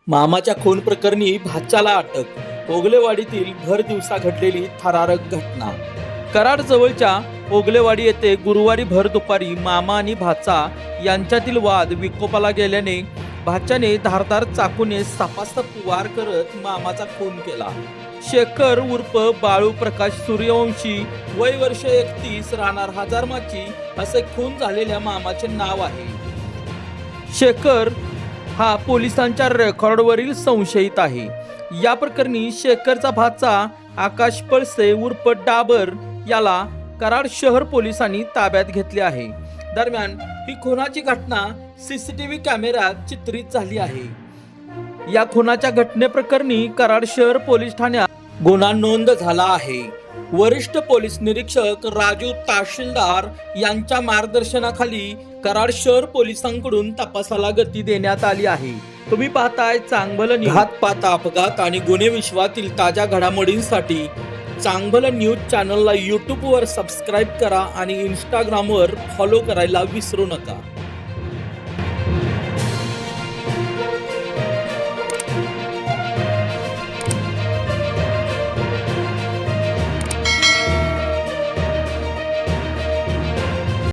मामाच्या खून प्रकरणी भाच्याला अटक. ओगलेवाडीतील भर दिवसा घडलेली थरारक घटना. कराड जवळच्या ओगलेवाडी येथे गुरुवारी भर दुपारी मामा आणि भाचा यांच्यातील वाद विकोपाला गेल्याने भाच्याने धारदार चाकूने सपासप वार करत मामाचा खून केला. शेखर उर्फ बाळू प्रकाश सूर्यवंशी, वय वर्ष 31, राहणार हजारमाची असे खून झालेल्या मामाचे नाव आहे. शेखर हा पोलिसांच्या रेकॉर्डवरील संशयित आहे. या प्रकरणी शेखरचा भाचा आकाश पळसे उर्फ डाबर याला कराड शहर पोलिसांनी ताब्यात घेतले आहे. दरम्यान ही खुनाची घटना सीसीटीव्ही कॅमेऱ्यात चित्रित झाली आहे. या खुनाच्या घटनेप्रकरणी कराड शहर पोलीस ठाण्यात गुन्हा नोंद झाला आहे. वरिष्ठ पोलीस निरीक्षक राजू तहसीलदार यांच्या मार्गदर्शनाखाली कराड शहर पोलिसांकडून तपासाला गती देण्यात आली आहे. तुम्ही पाहताय चांगभलं न्यूज. घातपात, अपघात आणि गुन्हे विश्वातील ताज्या घडामोडींसाठी चांगभलं न्यूज चॅनलला यूट्यूबवर सबस्क्राईब करा आणि इंस्टाग्रामवर फॉलो करायला विसरू नका.